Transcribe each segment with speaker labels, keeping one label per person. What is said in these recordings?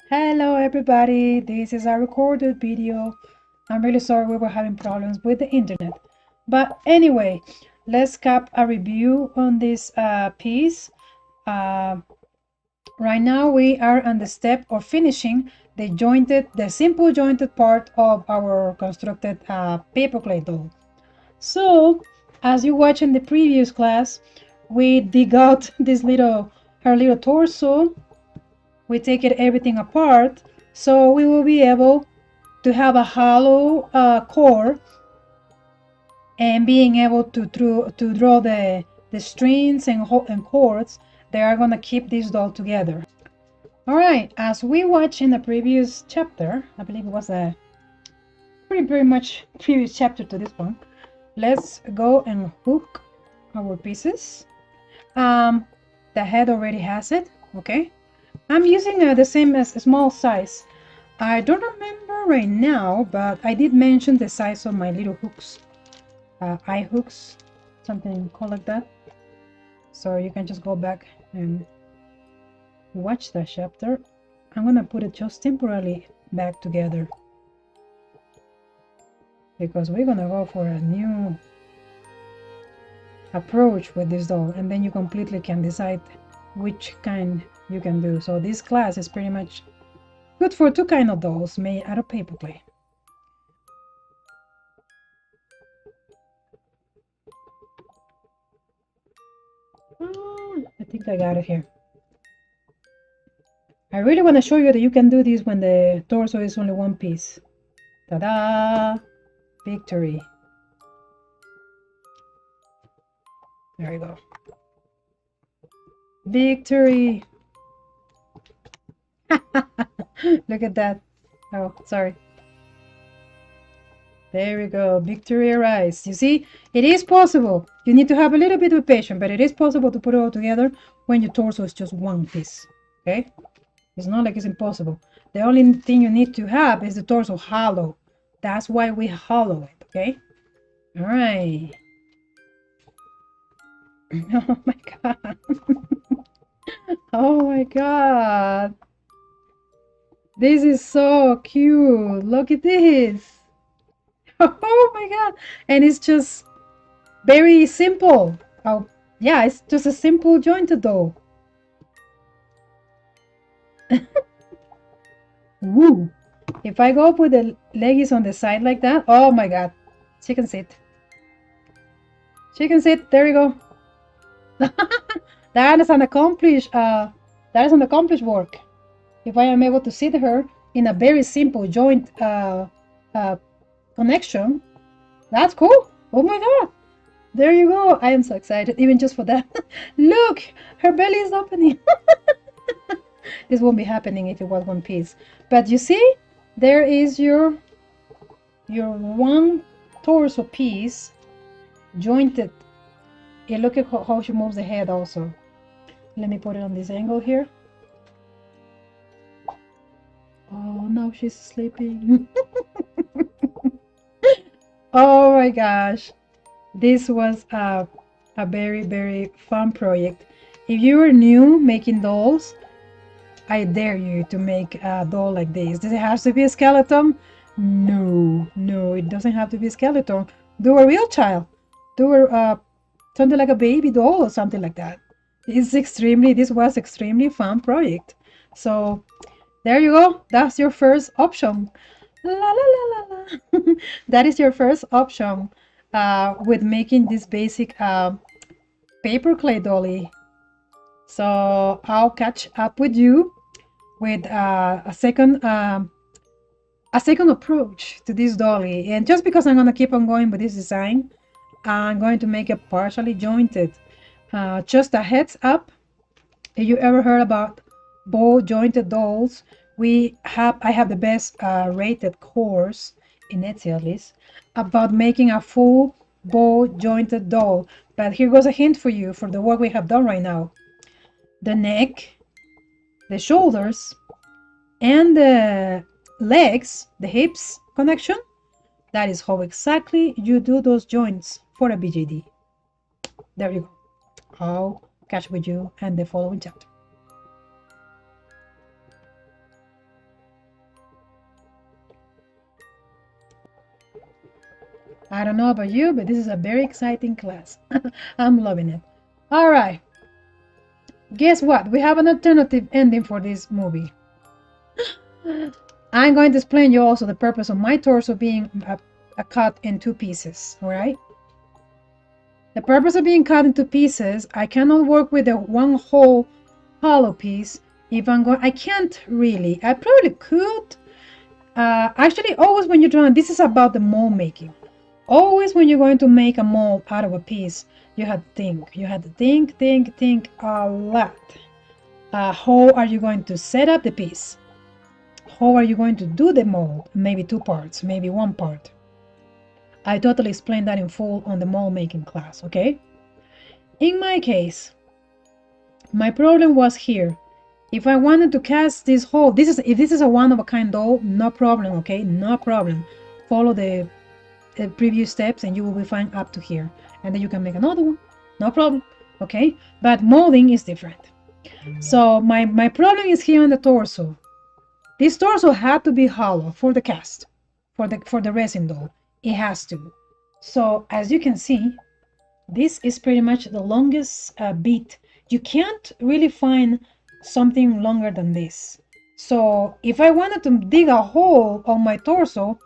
Speaker 1: Hello everybody, this is a recorded video. I'm really sorry we were having problems with the internet. But anyway, let's cap a review on this piece. Uh, right now we are on the step of finishing the simple jointed part of our constructed paperclay doll. So, as you watched in the previous class, we dig out her little torso. We take everything apart, so we will be able to have a hollow core and being able to draw the strings and cords that are going to keep this doll together. All right, as we watched in the previous chapter, I believe it was a pretty much previous chapter to this one. Let's go and hook our pieces. The head already has it. Okay, I'm using the same as a small size. I don't remember right now, but I did mention the size of my little hooks, eye hooks, something called like that. So you can just go back and watch that chapter. I'm gonna put it just temporarily back together because we're gonna go for a new approach with this doll, and then you completely can decide which kind you can do. So this class is pretty much good for two kind of dolls made out of paper clay. I think I got it here. I really want to show you that you can do this when the torso is only one piece. Ta-da! Victory. There you go. Victory! Look at that. Oh, sorry. There we go. Victory arise. You see, it is possible. You need to have a little bit of patience, but it is possible to put it all together when your torso is just one piece. Okay? It's not like it's impossible. The only thing you need to have is the torso hollow. That's why we hollow it. Okay? All right. Oh my god. Oh my god. This is so cute. Look at this. Oh my god. And it's just very simple. Oh, yeah, it's just a simple jointed doll. Woo. If I go put the leggies on the side like that, oh my god. She can sit. She can sit. There you go. That is an accomplished work. If I am able to sit her in a very simple joint connection, that's cool. Oh my god. There you go. I am so excited, even just for that. Look, her belly is opening. This won't be happening if it was one piece. But you see, there is your one torso piece jointed. And look at how she moves the head also. Let me put it on this angle here. Oh, now she's sleeping. Oh my gosh. This was a very fun project. If you are new making dolls, I dare you to make a doll like this. Does it have to be a skeleton? No, it doesn't have to be a skeleton. Do a real child. Do a something like a baby doll or something like that. This was extremely fun project. So there you go. That's your first option. La la la la la. That is your first option with making this basic paper clay dolly. So I'll catch up with you with a second approach to this dolly. And just because I'm gonna keep on going with this design, I'm going to make it partially jointed. Just a heads up, if you ever heard about ball jointed dolls, I have the best rated course in Etsy at least about making a full ball jointed doll. But here goes a hint for you for the work we have done right now. The neck, the shoulders, and the legs, the hips connection, that is how exactly you do those joints for a BJD. There you go. I'll catch with you in the following chapter. I don't know about you, but this is a very exciting class. I'm loving it. All right. Guess what? We have an alternative ending for this movie. I'm going to explain you also the purpose of my torso being cut in two pieces. All right. The purpose of being cut into pieces, I cannot work with a one whole hollow piece. If I'm going, I can't really. I probably could. Actually, always when you're drawing, this is about the mold making. Always when you're going to make a mold out of a piece, you have to think. You have to think a lot. How are you going to set up the piece? How are you going to do the mold? Maybe two parts, maybe one part. I totally explained that in full on the mold making class, okay? In my case, my problem was here. If I wanted to cast this hole, if this is a one-of-a-kind doll, no problem, okay? No problem. Follow the previous steps and you will be fine up to here. And then you can make another one, no problem, okay? But molding is different. So my problem is here on the torso. This torso had to be hollow for the cast, for the resin doll. It has to. So as you can see, this is pretty much the longest bit. You can't really find something longer than this. So if I wanted to dig a hole on my torso,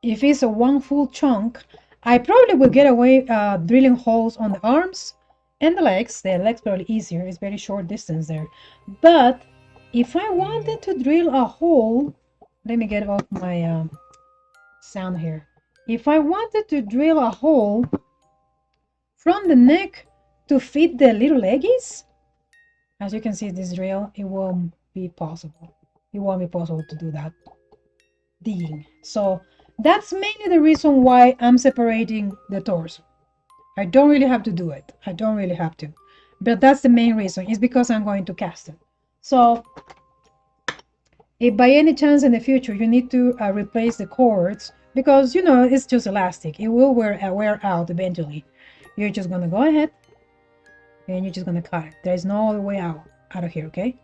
Speaker 1: if it's a one full chunk, I probably would get away drilling holes on the arms and the legs. The legs probably easier. It's very short distance there. But if I wanted to drill a hole, let me get off my sound here. If I wanted to drill a hole from the neck to fit the little leggies, as you can see this drill, it won't be possible. It won't be possible to do that digging. So that's mainly the reason why I'm separating the torso. I don't really have to do it. I don't really have to. But that's the main reason. It's because I'm going to cast it. So if by any chance in the future you need to replace the cords, because you know it's just elastic, it will wear out eventually. You're just gonna go ahead and you're just gonna cut it. There's no other way out of here, okay?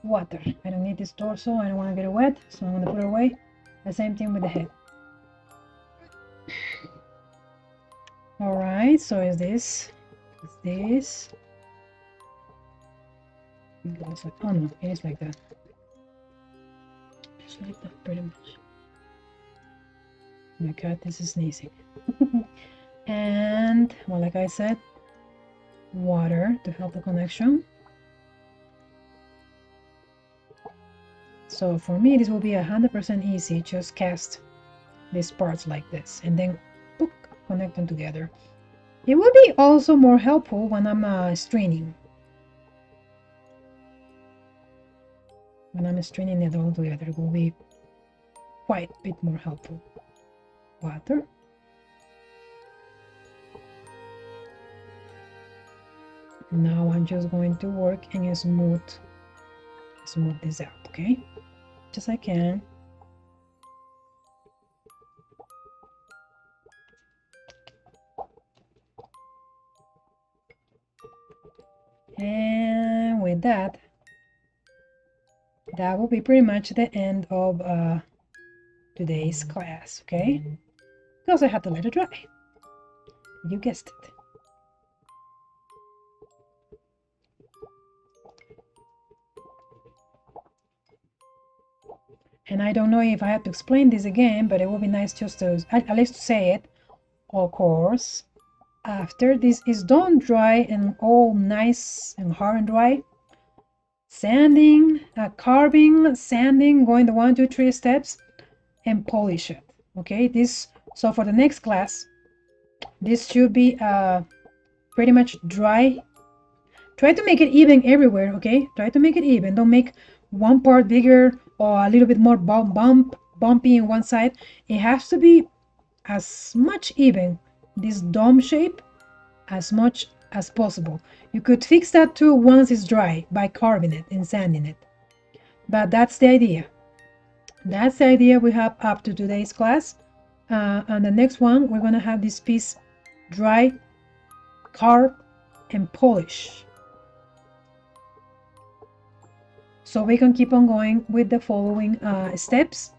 Speaker 1: Water. I don't need this torso. I don't want to get it wet, so I'm gonna put it away. The same thing with the head. All right. So is this? Is this? Oh no, it is like that. Just like that, pretty much. Oh my God, this is sneezing. And well, like I said, water to help the connection. So for me, this will be 100% easy. Just cast these parts like this and then book, connect them together. It will be also more helpful when I'm stringing. When I'm stringing it all together, it will be quite a bit more helpful. Water. Now I'm just going to work and smooth this out, okay? Just I can. And with that will be pretty much the end of today's class, okay? Because I had to let it dry. You guessed it. And I don't know if I have to explain this again, but it would be nice just to at least to say it. Of course, after this is done, dry and all nice and hard and dry, sanding, carving, sanding, going the 1, 2, 3 steps, and polish it. Okay, so for the next class, this should be pretty much dry. Try to make it even everywhere. Okay, try to make it even. Don't make one part bigger or a little bit more bumpy in one side. It has to be as much even, this dome shape, as much as possible. You could fix that too once it's dry by carving it and sanding it. But that's the idea. That's the idea we have up to today's class. And the next one, we're going to have this piece dry, carve, and polish. So we can keep on going with the following steps.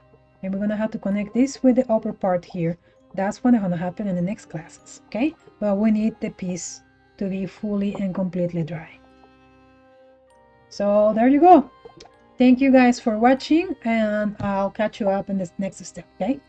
Speaker 1: And we're going to have to connect this with the upper part here That's what's going to happen in the next classes, okay? But we need the piece to be fully and completely dry. So there you go. Thank you guys for watching, and I'll catch you up in this next step, okay?